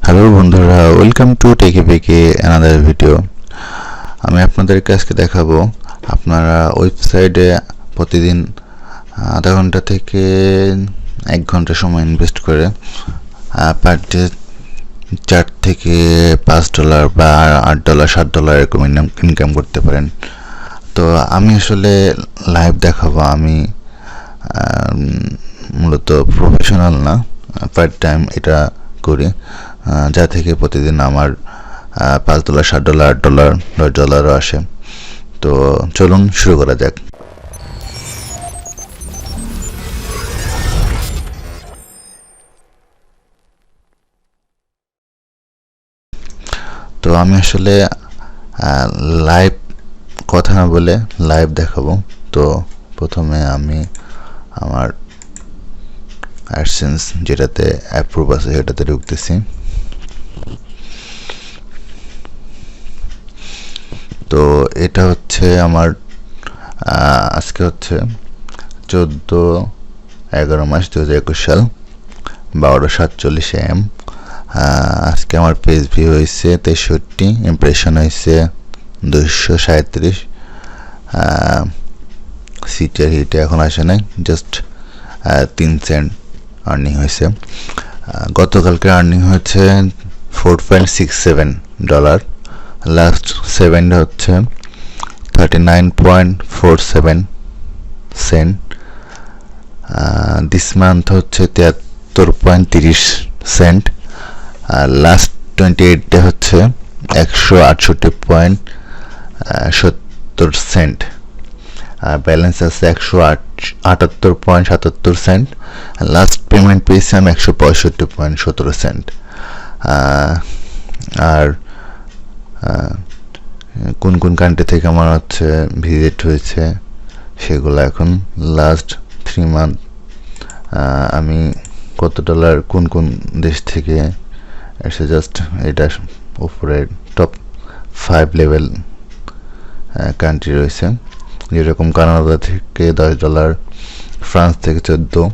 Hello বন্ধুরা, welcome to টেকে পেকে অ্যানাদার ভিডিও। আমি আপনাদেরকে আজকে দেখাবো আপনারা ওয়েবসাইটে প্রতিদিন আধা ঘন্টা থেকে 1 ঘন্টা সময় ইনভেস্ট করে পার ডে $4 থেকে $5 বা $8 $7 এরকম ইনকাম করতে পারেন। তো আমি আসলে লাইভ দেখাবো। আমি মূলত প্রফেশনাল না, পার্ট টাইম এটা করি, যা থেকে প্রতিদিন আমার $5 $7 $8 $10 আসে। তো চলুন শুরু করা যাক। তো আমি আসলে লাইভ কথা না বলে লাইভ দেখাবো। তো প্রথমে আমি আমার AdSense যেটাতে অ্যাপ্রুভ আছে সেটাতে ঢুকতেছি। তো এটা হচ্ছে আমার আজকে হচ্ছে 14/11/2021 সাল 12:47 AM। আজকে আমার পেজ ভিউ হয়েছে 63, ইমপ্রেশন হয়েছে 237। সিটির হিটে এখন আসে নাই, জাস্ট 3 সেন্ট আর্নিং হয়েছে। গতকালকে আর্নিং হয়েছে $4.67। লাস্ট 7 ডে হচ্ছে 39.47 সেন্ট। দিস মান্থ হচ্ছে 73.30 সেন্ট। আর লাস্ট 28 ডে হচ্ছে 168.70 সেন্ট। আর ব্যালেন্স আছে 178.77 সেন্ট। লাস্ট পেমেন্ট পেয়েছি আমি 165.17 সেন্ট। আর কোন কোন কান্ট্রি থেকে আমার হচ্ছে ভিজিট হয়েছে সেগুলো এখন লাস্ট 3 মান্থ আমি কত ডলার কোন কোন দেশ থেকে এসে জাস্ট এটা উপরে টপ 5 লেভেল কান্ট্রি রয়েছে, যেরকম কানাডা থেকে $10, ফ্রান্স থেকে 14,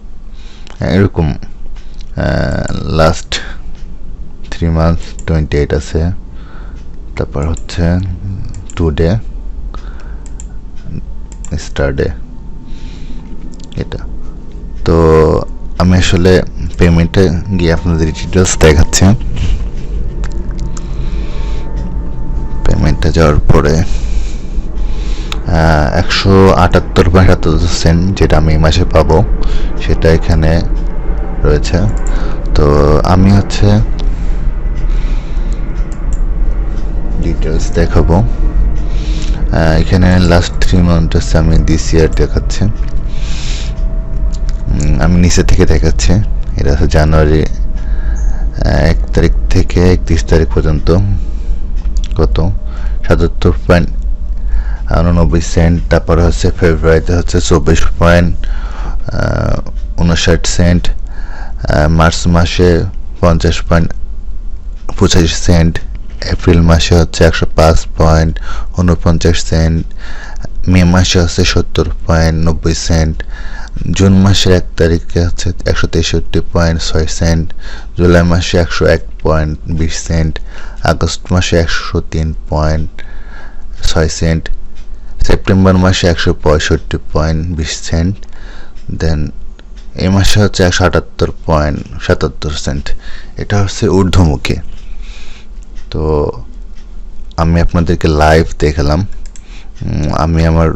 এরকম লাস্ট 3 মান্থ 28 আছে। তারপর হচ্ছে টুডে স্টারডে এটা। তো আমি আসলে পেমেন্টে গিয়ে আপনাদের ডিটেলস দেখাচ্ছি। পেমেন্টে যাওয়ার পরে 178.77 সেন্ট যেটা আমি এই মাসে পাবো সেটা এখানে রয়েছে। তো আমি হচ্ছে ডিটেলস দেখাবো। এখানে লাস্ট 3 মান্থ হচ্ছে আমি দিস ইয়ার দেখাচ্ছি। আমি নিচে থেকে দেখাচ্ছি। এটা হচ্ছে জানুয়ারি 1 তারিখ থেকে 31 তারিখ পর্যন্ত কত 77.89 সেন্ট। তারপরে হচ্ছে ফেব্রুয়ারিতে হচ্ছে 24.59 সেন্ট। মার্চ মাসে 50.85 সেন্ট। এপ্রিল মাসে হচ্ছে 105.49 সেন্ট। মে মাসে হচ্ছে 70.90 সেন্ট। জুন মাসে 1 তারিখে হচ্ছে 163.6 সেন্ট। জুলাই মাসে 101.20 সেন্ট। আগস্ট মাসে 103.6 সেন্ট। সেপ্টেম্বর মাসে 165.20 সেন্ট। দেন এই মাসে হচ্ছে 178.77 সেন্ট। এটা হচ্ছে ঊর্ধ্বমুখী। তো আমি আপনাদেরকে লাইভ দেখালাম, আমি আমার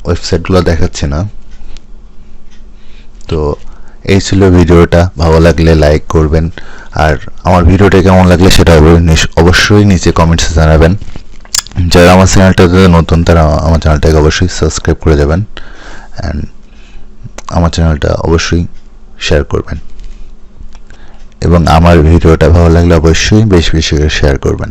ওয়েবসাইটগুলো দেখাচ্ছি না। তো এই ছিল ভিডিওটা। ভালো লাগলে লাইক করবেন, আর আমার ভিডিওটা কেমন লাগলে সেটা অবশ্যই নিচে কমেন্টসে জানাবেন। যারা আমার চ্যানেলটাতে নতুন তারা আমার চ্যানেলটাকে অবশ্যই সাবস্ক্রাইব করে যাবেন, অ্যান্ড আমার চ্যানেলটা অবশ্যই শেয়ার করবেন, এবং আমার ভিডিওটা ভালো লাগলে অবশ্যই বেশি বেশি করে শেয়ার করবেন।